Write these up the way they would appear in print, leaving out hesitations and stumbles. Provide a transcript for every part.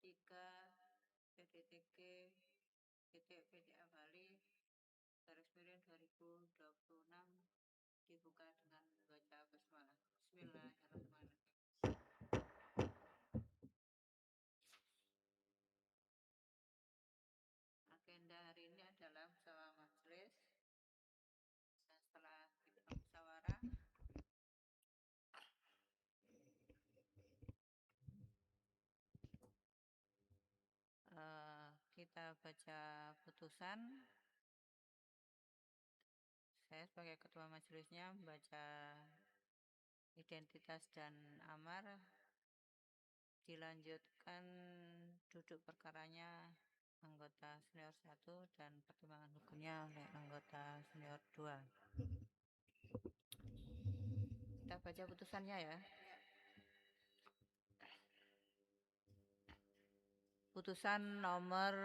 3 PDTG PDA Bali garis miring 2026 dibuka dengan membaca basmalah. Bismillahirrahmanirrahim. Agenda hari ini adalah musyawarah majelis. Setelah kita musyawarah, kita baca putusan. Saya sebagai ketua majelisnya membaca identitas dan amar. Dilanjutkan duduk perkaranya anggota senior 1 dan pertimbangan hukumnya oleh anggota senior 2. Kita baca putusannya ya. Putusan nomor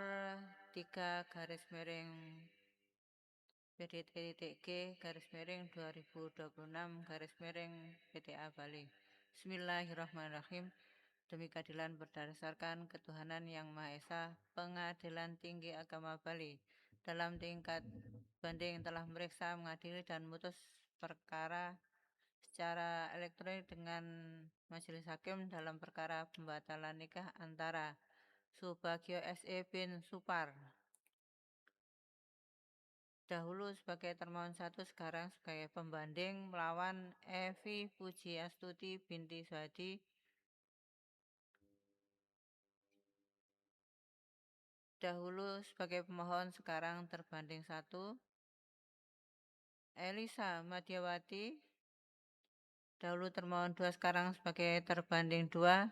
3 garis miring PDTG garis miring 2026 garis miring PDA Bali. Bismillahirrahmanirrahim. Demi keadilan berdasarkan ketuhanan yang Maha Esa, Pengadilan Tinggi Agama Bali dalam tingkat banding telah meriksa, mengadili dan memutus perkara secara elektronik dengan majelis hakim dalam perkara pembatalan nikah antara Subagio SE bin Supar dahulu sebagai termohon 1, sekarang sebagai pembanding melawan Evi Pujiastuti binti Suhadi dahulu sebagai pemohon, sekarang terbanding 1, Elisa Madiawati dahulu termohon 2, sekarang sebagai terbanding 2,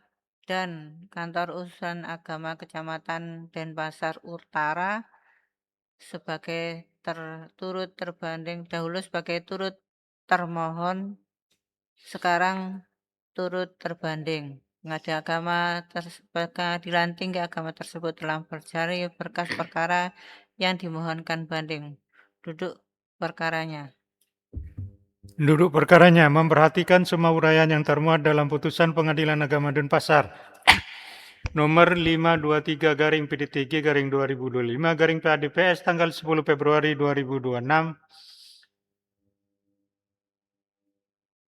dan Kantor Urusan Agama Kecamatan Denpasar Utara sebagai turut terbanding dahulu sebagai turut termohon, sekarang turut terbanding. Pengadilan Tinggi Agama tersebut telah mencari berkas perkara yang dimohonkan banding. Duduk perkaranya. Duduk perkaranya memperhatikan semua uraian yang termuat dalam putusan Pengadilan Agama Denpasar nomor 523 garing PDTG garing 2025 garing PADPS tanggal 10 Februari 2026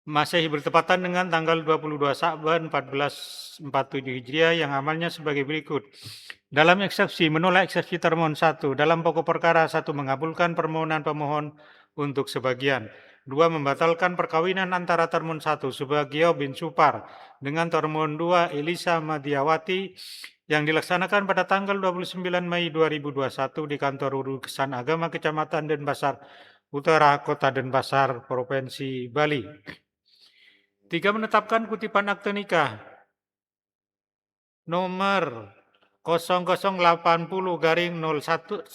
Masehi bertepatan dengan tanggal 22 Sya'ban 1447 Hijriah yang amalnya sebagai berikut. Dalam eksepsi, menolak eksepsi termohon 1. Dalam pokok perkara 1, mengabulkan permohonan pemohon untuk sebagian. 2, membatalkan perkawinan antara termohon 1 Subagio bin Supar dengan termohon 2 Elisa Madiawati yang dilaksanakan pada tanggal 29 Mei 2021 di Kantor Urusan Agama Kecamatan Denpasar Utara, Kota Denpasar, Provinsi Bali. 3, menetapkan kutipan akte nikah nomor 0080 garing 01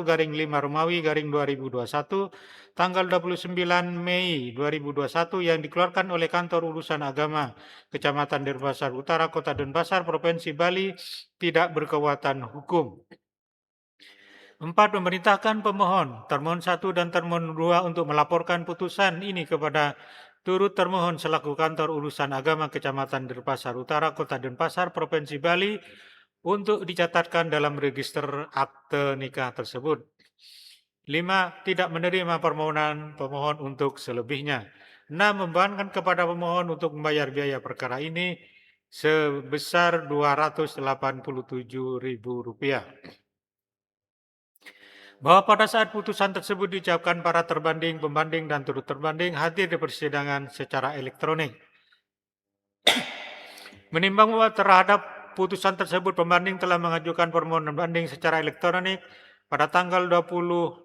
garing 5 Romawi garing 2021 tanggal 29 Mei 2021 yang dikeluarkan oleh Kantor Urusan Agama Kecamatan Denpasar Utara, Kota Denpasar, Provinsi Bali tidak berkekuatan hukum. 4, memerintahkan pemohon, termohon 1 dan termohon 2 untuk melaporkan putusan ini kepada turut termohon selaku Kantor Urusan Agama Kecamatan Denpasar Utara, Kota Denpasar, Provinsi Bali untuk dicatatkan dalam register akte nikah tersebut. 5, tidak menerima permohonan pemohon untuk selebihnya. 6, membebankan kepada pemohon untuk membayar biaya perkara ini sebesar Rp287.000. Bahwa pada saat putusan tersebut diucapkan para terbanding, pembanding, dan turut terbanding hadir di persidangan secara elektronik. Menimbang bahwa terhadap putusan tersebut pembanding telah mengajukan permohonan banding secara elektronik pada tanggal 23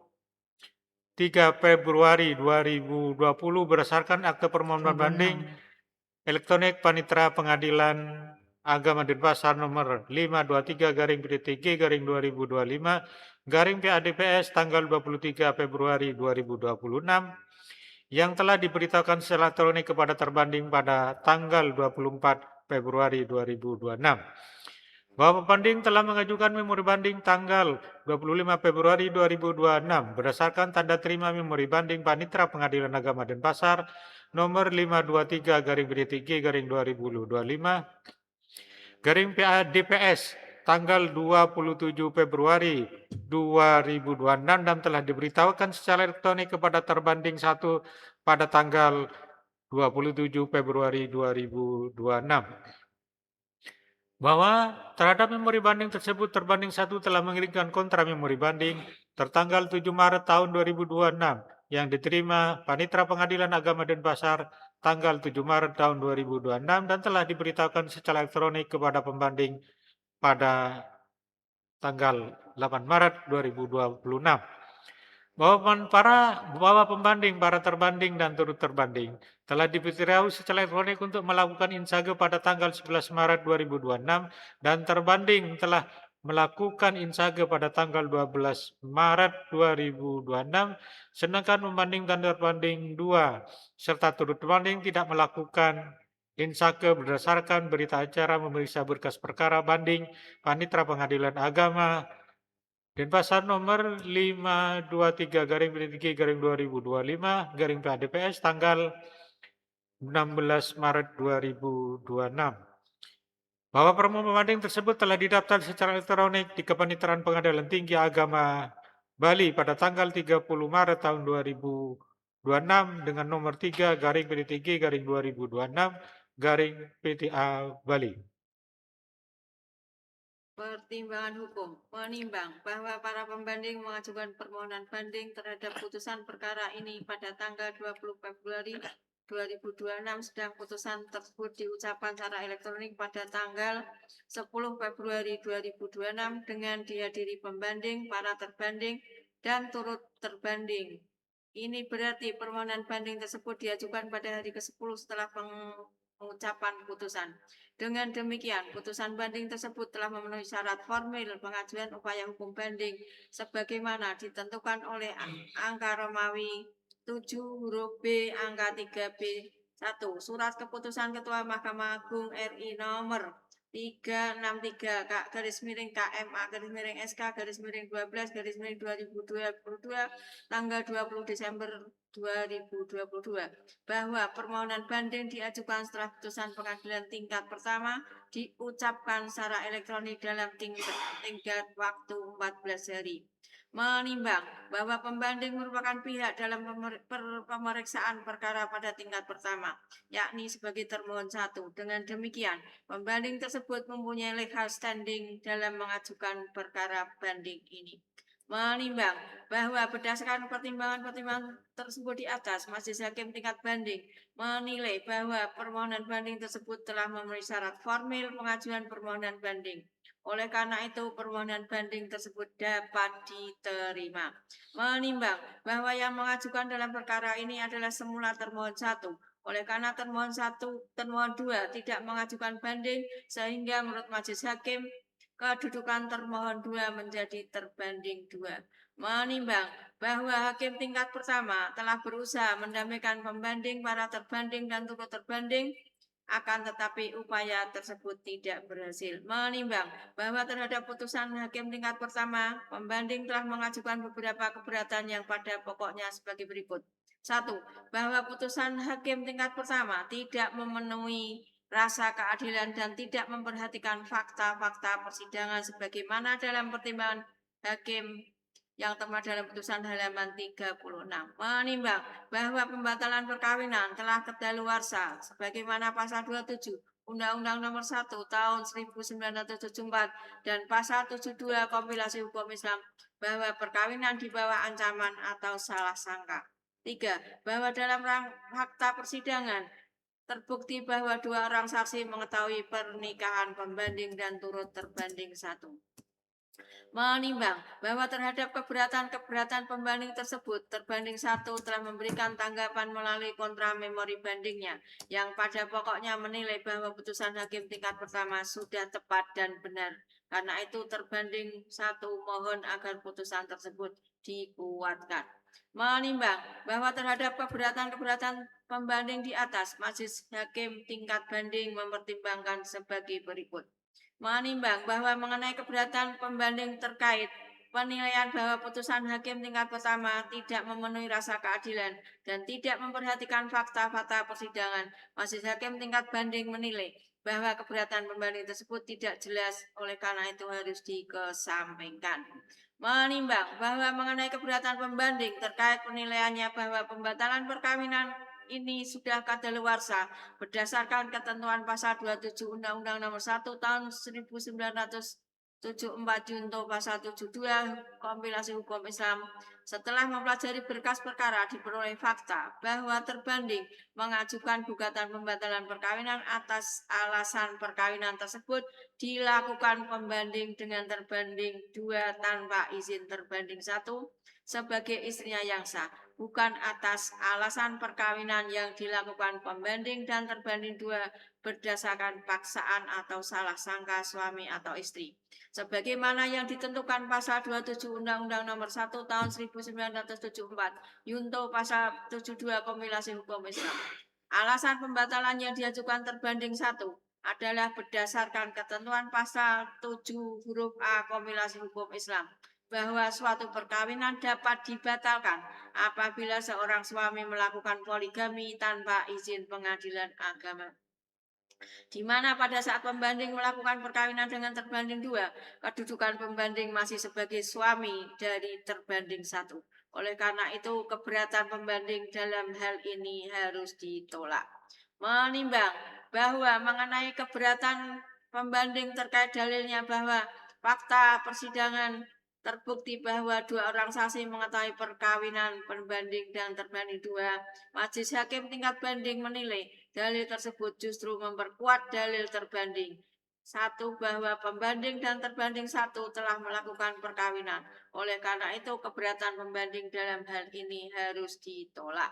Februari 2020 berdasarkan akte permohonan banding elektronik Panitera Pengadilan Agama Denpasar nomor 523 garing PDTG garing 2025 garing PADPS tanggal 23 Februari 2026 yang telah diberitahukan secara elektronik kepada terbanding pada tanggal 24 Februari 2026. Bahwa pembanding telah mengajukan memori banding tanggal 25 Februari 2026 berdasarkan tanda terima memori banding Panitera Pengadilan Agama Denpasar nomor 523 garing PDTG garing 2025 garing PADPS tanggal 27 Februari 2026 dan telah diberitahukan secara elektronik kepada terbanding 1 pada tanggal 27 Februari 2026. Bahwa terhadap memori banding tersebut terbanding 1 telah mengirimkan kontra memori banding tertanggal 7 Maret tahun 2026 yang diterima Panitera Pengadilan Agama Denpasar tanggal 7 Maret tahun 2026 dan telah diberitahukan secara elektronik kepada pembanding pada tanggal 8 Maret 2026. Bahwa pembanding, para terbanding dan turut terbanding telah diberitahu secara elektronik untuk melakukan insage pada tanggal 11 Maret 2026 dan terbanding telah melakukan insage pada tanggal 12 Maret 2026, sedangkan pembanding dan terbanding 2 serta turut terbanding tidak melakukan insage berdasarkan berita acara memeriksa berkas perkara banding Panitera Pengadilan Agama Denpasar nomor 523 garing 2025 garing PADPS tanggal 16 Maret 2026. Bahwa permohonan pembanding tersebut telah didaftar secara elektronik di Kepaniteraan Pengadilan Tinggi Agama Bali pada tanggal 30 Maret tahun 2026 dengan nomor 3 garing PT3 garing 2026 garing PTA Bali. Pertimbangan hukum menimbang bahwa para pembanding mengajukan permohonan banding terhadap putusan perkara ini pada tanggal 20 Februari 2026, sedang putusan tersebut diucapkan secara elektronik pada tanggal 10 Februari 2026 dengan dihadiri pembanding, para terbanding, dan turut terbanding. Ini berarti permohonan banding tersebut diajukan pada hari ke-10 setelah pengucapan putusan. Dengan demikian, putusan banding tersebut telah memenuhi syarat formil pengajuan upaya hukum banding sebagaimana ditentukan oleh angka Romawi 7 huruf B angka 3B 1 Surat Keputusan Ketua Mahkamah Agung RI nomor 363 garis miring KMA garis miring SK garis miring 12 garis miring 2022 tanggal 20 Desember 2022 bahwa permohonan banding diajukan setelah putusan pengadilan tingkat pertama diucapkan secara elektronik dalam tingkat waktu 14 hari. Menimbang bahwa pembanding merupakan pihak dalam pemeriksaan perkara pada tingkat pertama, yakni sebagai termohon 1. Dengan demikian, pembanding tersebut mempunyai legal standing dalam mengajukan perkara banding ini. Menimbang bahwa berdasarkan pertimbangan-pertimbangan tersebut di atas, Majelis Hakim tingkat banding menilai bahwa permohonan banding tersebut telah memenuhi syarat formil pengajuan permohonan banding. Oleh karena itu, permohonan banding tersebut dapat diterima. Menimbang bahwa yang mengajukan dalam perkara ini adalah semula termohon 1. Oleh karena termohon 2 tidak mengajukan banding, sehingga menurut Majelis Hakim kedudukan termohon 2 menjadi terbanding 2. Menimbang bahwa hakim tingkat pertama telah berusaha mendamaikan pembanding, para terbanding, dan turut terbanding, akan tetapi upaya tersebut tidak berhasil. Menimbang bahwa terhadap putusan hakim tingkat pertama, pembanding telah mengajukan beberapa keberatan yang pada pokoknya sebagai berikut. 1. Bahwa putusan hakim tingkat pertama tidak memenuhi rasa keadilan dan tidak memperhatikan fakta-fakta persidangan sebagaimana dalam pertimbangan hakim yang termuat dalam putusan halaman 36. Menimbang bahwa pembatalan perkawinan telah kedaluarsa sebagaimana pasal 27 Undang-Undang Nomor 1 Tahun 1974 dan pasal 72 Kompilasi Hukum Islam bahwa perkawinan di bawah ancaman atau salah sangka. 3. Bahwa dalam fakta persidangan terbukti bahwa 2 orang saksi mengetahui pernikahan pembanding dan turut terbanding 1. Menimbang bahwa terhadap keberatan pembanding tersebut, terbanding 1 telah memberikan tanggapan melalui kontra memori bandingnya, yang pada pokoknya menilai bahwa putusan hakim tingkat pertama sudah tepat dan benar. Karena itu terbanding 1 mohon agar putusan tersebut dikuatkan. Menimbang bahwa terhadap keberatan pembanding di atas, Majelis Hakim tingkat banding mempertimbangkan sebagai berikut. Menimbang bahwa mengenai keberatan pembanding terkait penilaian bahwa putusan hakim tingkat pertama tidak memenuhi rasa keadilan dan tidak memperhatikan fakta-fakta persidangan, Majelis Hakim tingkat banding menilai bahwa keberatan pembanding tersebut tidak jelas, oleh karena itu harus dikesampingkan. Menimbang bahwa mengenai keberatan pembanding terkait penilaiannya bahwa pembatalan perkawinan ini sudah kadaluarsa berdasarkan ketentuan pasal 27 Undang-Undang Nomor 1 Tahun 1974 Junto pasal 72 Kompilasi Hukum Islam. Setelah mempelajari berkas perkara, diperoleh fakta bahwa terbanding mengajukan gugatan pembatalan perkawinan atas alasan perkawinan tersebut dilakukan pembanding dengan terbanding 2 tanpa izin terbanding 1 sebagai istrinya yang sah, bukan atas alasan perkawinan yang dilakukan pembanding dan terbanding 2 berdasarkan paksaan atau salah sangka suami atau istri. Sebagaimana yang ditentukan pasal 27 Undang-Undang Nomor 1 Tahun 1974 Junto pasal 72 Kompilasi Hukum Islam. Alasan pembatalan yang diajukan terbanding 1 adalah berdasarkan ketentuan pasal 7 huruf A Kompilasi Hukum Islam bahwa suatu perkawinan dapat dibatalkan apabila seorang suami melakukan poligami tanpa izin pengadilan agama, di mana pada saat pembanding melakukan perkawinan dengan terbanding 2, kedudukan pembanding masih sebagai suami dari terbanding 1. Oleh karena itu, keberatan pembanding dalam hal ini harus ditolak. Menimbang bahwa mengenai keberatan pembanding terkait dalilnya bahwa fakta persidangan terbukti bahwa 2 orang saksi mengetahui perkawinan pembanding dan terbanding 2, majelis hakim tingkat banding menilai dalil tersebut justru memperkuat dalil terbanding 1 bahwa pembanding dan terbanding 1 telah melakukan perkawinan. Oleh karena itu, keberatan pembanding dalam hal ini harus ditolak.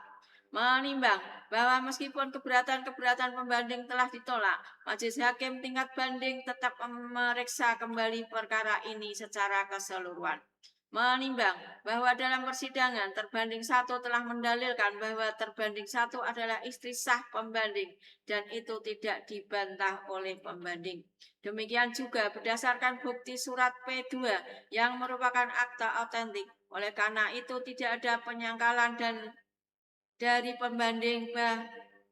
Menimbang bahwa meskipun keberatan pembanding telah ditolak, majelis hakim tingkat banding tetap memeriksa kembali perkara ini secara keseluruhan. Menimbang bahwa dalam persidangan terbanding 1 telah mendalilkan bahwa terbanding 1 adalah istri sah pembanding dan itu tidak dibantah oleh pembanding. Demikian juga berdasarkan bukti surat P2 yang merupakan akta otentik. Oleh karena itu tidak ada penyangkalan dan dari pembanding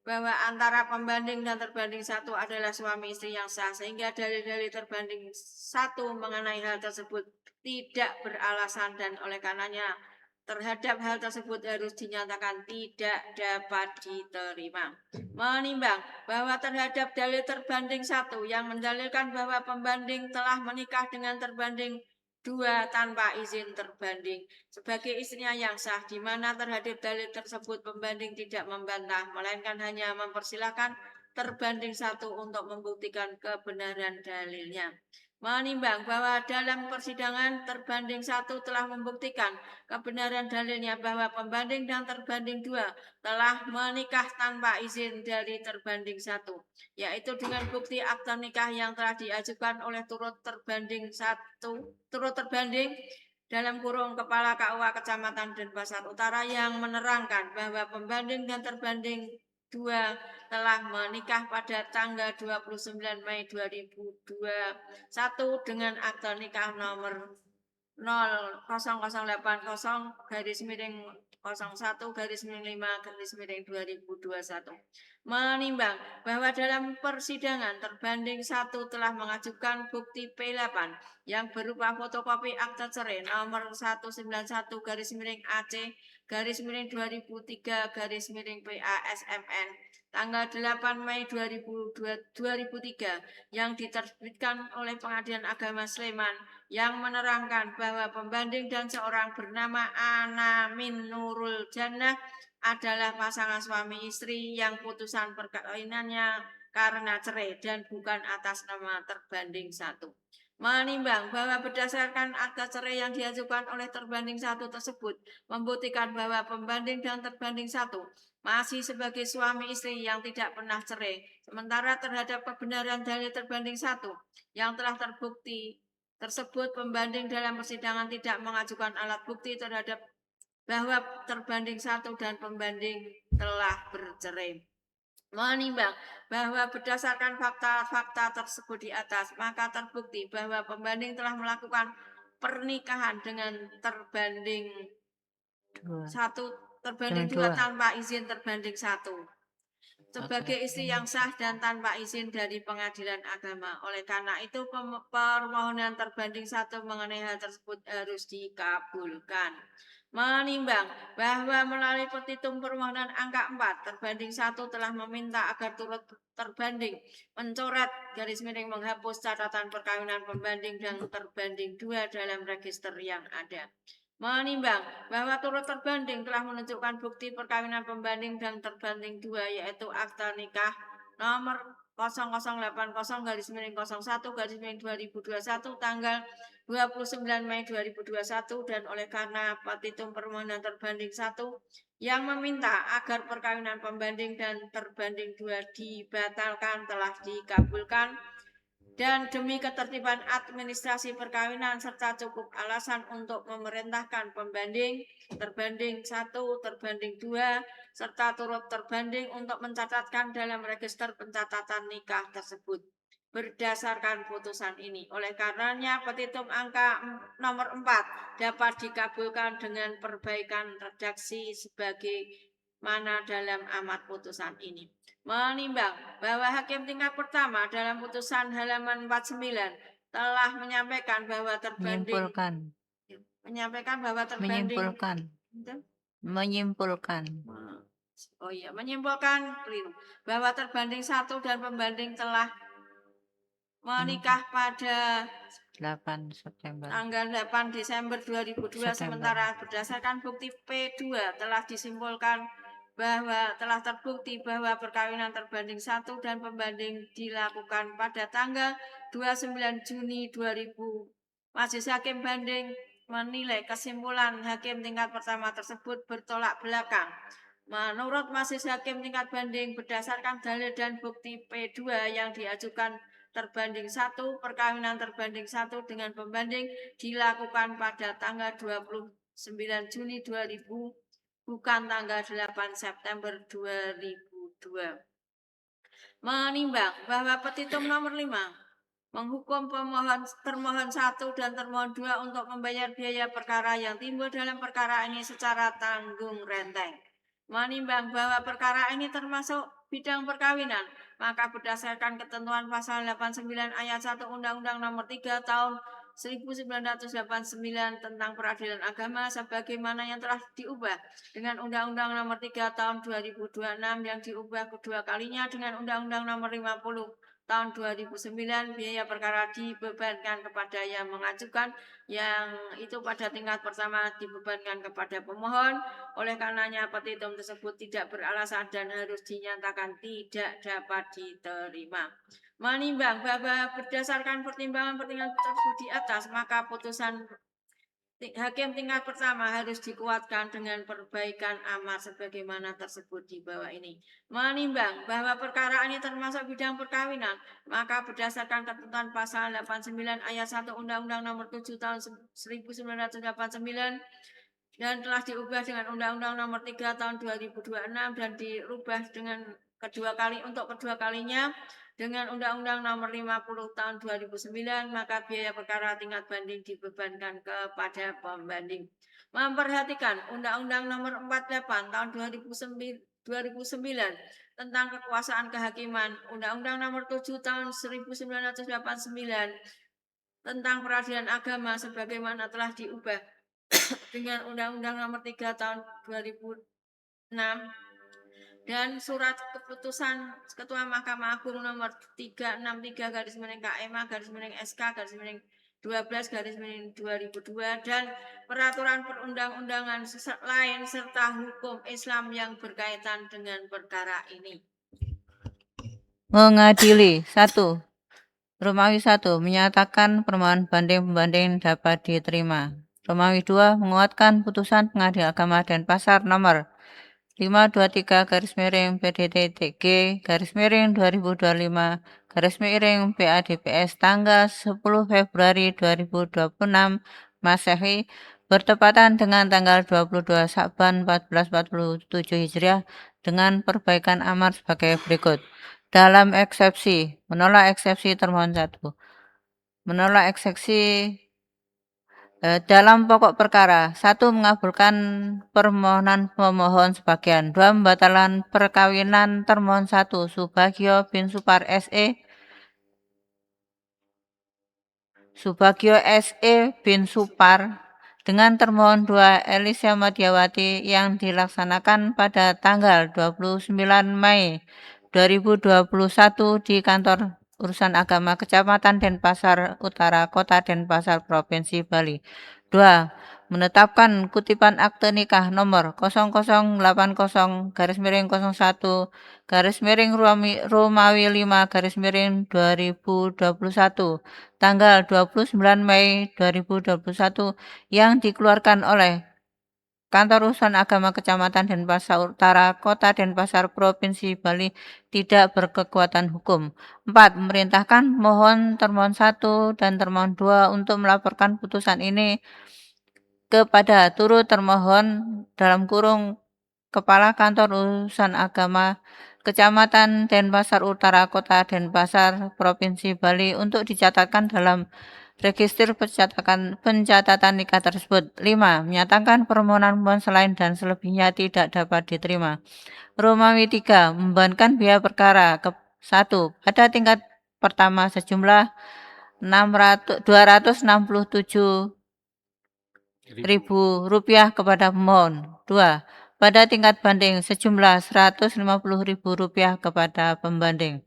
bahwa antara pembanding dan terbanding 1 adalah suami istri yang sah, sehingga dalil-dalil terbanding 1 mengenai hal tersebut tidak beralasan dan oleh karenanya terhadap hal tersebut harus dinyatakan tidak dapat diterima. Menimbang bahwa terhadap dalil terbanding 1 yang mendalilkan bahwa pembanding telah menikah dengan terbanding 2 tanpa izin terbanding sebagai istrinya yang sah, di mana terhadap dalil tersebut pembanding tidak membantah, melainkan hanya mempersilahkan terbanding 1 untuk membuktikan kebenaran dalilnya. Menimbang bahwa dalam persidangan terbanding 1 telah membuktikan kebenaran dalilnya bahwa pembanding dan terbanding 2 telah menikah tanpa izin dari terbanding 1, yaitu dengan bukti akta nikah yang telah diajukan oleh turut terbanding dalam kurung Kepala KUA Kecamatan Denpasar Utara yang menerangkan bahwa pembanding dan terbanding 2 telah menikah pada tanggal 29 Mei 2021 dengan akta nikah nomor 00080/01/2021. Menimbang bahwa dalam persidangan terbanding 1 telah mengajukan bukti P8 yang berupa fotokopi akta cerai nomor 191-AC/2003/PASMN tanggal 8 Mei 2003 yang diterbitkan oleh Pengadilan Agama Sleman yang menerangkan bahwa pembanding dan seorang bernama Anamin Nurul Jannah adalah pasangan suami istri yang putusan perkawinannya karena cerai dan bukan atas nama terbanding 1. Menimbang bahwa berdasarkan akta cerai yang diajukan oleh terbanding 1 tersebut membuktikan bahwa pembanding dan terbanding 1 masih sebagai suami istri yang tidak pernah cerai, sementara terhadap kebenaran dalil terbanding 1 yang telah terbukti tersebut pembanding dalam persidangan tidak mengajukan alat bukti terhadap bahwa terbanding 1 dan pembanding telah bercerai. Menimbang bahwa berdasarkan fakta-fakta tersebut di atas, maka terbukti bahwa pembanding telah melakukan pernikahan dengan terbanding 1 tanpa izin terbanding 1. sebagai istri yang sah dan tanpa izin dari pengadilan agama. Oleh karena itu permohonan terbanding 1 mengenai hal tersebut harus dikabulkan. Menimbang bahwa melalui petitum permohonan angka 4 terbanding 1 telah meminta agar turut terbanding mencoret garis miring menghapus catatan perkawinan pembanding dan terbanding 2 dalam register yang ada. Menimbang bahwa turut terbanding telah menunjukkan bukti perkawinan pembanding dan terbanding 2 yaitu akta nikah nomor 0080-01-2021 tanggal 29 Mei 2021 dan oleh karena petitum permohonan terbanding 1 yang meminta agar perkawinan pembanding dan terbanding 2 dibatalkan telah dikabulkan. Dan demi ketertiban administrasi perkawinan serta cukup alasan untuk memerintahkan pembanding, terbanding 1, terbanding 2, serta turut terbanding untuk mencatatkan dalam register pencatatan nikah tersebut. Berdasarkan putusan ini, oleh karenanya petitum angka nomor 4 dapat dikabulkan dengan perbaikan redaksi sebagaimana dalam amar putusan ini. Menimbang bahwa hakim tingkat pertama dalam putusan halaman 49 telah menyampaikan bahwa terbanding menyimpulkan bahwa terbanding 1 dan pembanding telah menikah pada 8 September. tanggal 8 Desember 2002 sementara berdasarkan bukti P2 telah disimpulkan bahwa telah terbukti bahwa perkawinan terbanding 1 dan pembanding dilakukan pada tanggal 29 Juni 2000. Majelis Hakim Banding menilai kesimpulan hakim tingkat pertama tersebut bertolak belakang. Menurut Majelis Hakim tingkat banding berdasarkan dalil dan bukti P2 yang diajukan terbanding 1, perkawinan terbanding 1 dengan pembanding dilakukan pada tanggal 29 Juni 2000 bukan tanggal 8 September 2002. Menimbang bahwa petitum nomor 5 menghukum termohon 1 dan termohon 2 untuk membayar biaya perkara yang timbul dalam perkara ini secara tanggung renteng. Menimbang bahwa perkara ini termasuk bidang perkawinan, maka berdasarkan ketentuan pasal 89 ayat 1 Undang-Undang Nomor 3 Tahun 1989 tentang Peradilan Agama sebagaimana yang telah diubah dengan Undang-Undang Nomor 3 Tahun 2026 yang diubah kedua kalinya dengan Undang-Undang Nomor 50 Tahun 2009, biaya perkara dibebankan kepada yang mengajukan, yang itu pada tingkat pertama dibebankan kepada pemohon. Oleh karenanya petitum tersebut tidak beralasan dan harus dinyatakan tidak dapat diterima. Menimbang bahwa berdasarkan pertimbangan-pertimbangan tersebut di atas, maka putusan hakim tingkat pertama harus dikuatkan dengan perbaikan amar sebagaimana tersebut di bawah ini. Menimbang bahwa perkara ini termasuk bidang perkawinan, maka berdasarkan ketentuan pasal 89 ayat 1 Undang-Undang Nomor 7 Tahun 1989 dan telah diubah dengan Undang-Undang Nomor 3 Tahun 2026 dan dirubah dengan kedua kalinya dengan Undang-Undang Nomor 50 Tahun 2009, maka biaya perkara tingkat banding dibebankan kepada pembanding. Memperhatikan Undang-Undang Nomor 48 Tahun 2009 tentang kekuasaan kehakiman, Undang-Undang Nomor 7 Tahun 1989 tentang Peradilan Agama sebagaimana telah diubah dengan Undang-Undang Nomor 3 Tahun 2006 dan surat keputusan Ketua Mahkamah Agung nomor 363/KMA/SK/12/2002 dan peraturan perundang-undangan lain serta hukum Islam yang berkaitan dengan perkara ini. Mengadili 1. Romawi 1 menyatakan permohonan banding pembanding dapat diterima. Romawi 2 menguatkan putusan Pengadilan Agama Denpasar nomor 523/PDTG/2025/PADPS tanggal 10 Februari 2026 Masehi bertepatan dengan tanggal 22 Sya'ban 1447 Hijriah dengan perbaikan amar sebagai berikut. Dalam eksepsi, menolak eksepsi termohon 1. Menolak eksepsi Dalam pokok perkara, 1. Mengabulkan permohonan pemohon sebagian. 2. Membatalkan perkawinan termohon 1. Subagio bin Supar S.E. Subagio S.E. bin Supar dengan termohon 2 Elisa Madiawati yang dilaksanakan pada tanggal 29 Mei 2021 di kantor urusan agama Kecamatan Denpasar Utara, Kota Denpasar, Provinsi Bali. 2. Menetapkan kutipan akte nikah nomor 0080-01 Romawi 5 tanggal 29 Mei 2021 yang dikeluarkan oleh Kantor Urusan Agama Kecamatan Denpasar Utara, Kota Denpasar, Provinsi Bali tidak berkekuatan hukum. 4. Memerintahkan termohon 1 dan termohon 2 untuk melaporkan putusan ini kepada turut termohon Kepala Kantor Urusan Agama Kecamatan Denpasar Utara, Kota Denpasar, Provinsi Bali untuk dicatatkan dalam register pencatatan nikah tersebut. 5. Menyatakan permohonan selain dan selebihnya tidak dapat diterima. Romawi 3. Membebankan biaya perkara 1. Pada tingkat pertama sejumlah Rp267.000 kepada pemohon. 2. Pada tingkat banding sejumlah Rp150.000 kepada pembanding.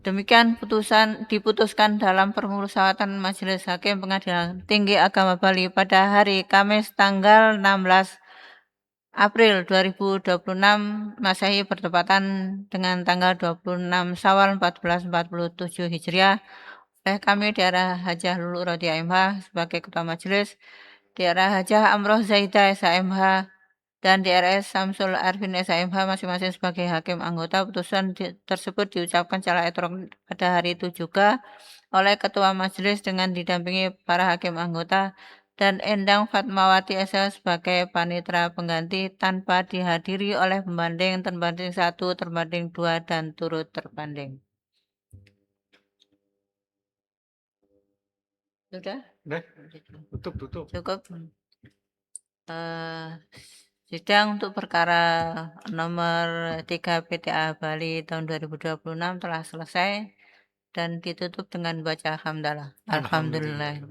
Demikian diputuskan dalam permusyawaratan Majelis Hakim Pengadilan Tinggi Agama Bali pada hari Kamis tanggal 16 April 2026 Masehi bertepatan dengan tanggal 26 Syawal 1447 Hijriah oleh kami Daerah Hajah Lulu Rodia MH sebagai Ketua Majelis, Daerah Hajah Amroh Zaidah SHMH, dan DRS Samsul Arfin SHMH masing-masing sebagai hakim anggota. Putusan tersebut diucapkan secara elektronik pada hari itu juga oleh Ketua Majelis dengan didampingi para hakim anggota dan Endang Fatmawati SH sebagai panitera pengganti tanpa dihadiri oleh pembanding, terbanding 1, terbanding 2, dan turut terbanding. Sudah? Udah, tutup. Cukup. Sidang untuk perkara nomor 3 PTA Bali tahun 2026 telah selesai dan ditutup dengan baca hamdalah. Alhamdulillah.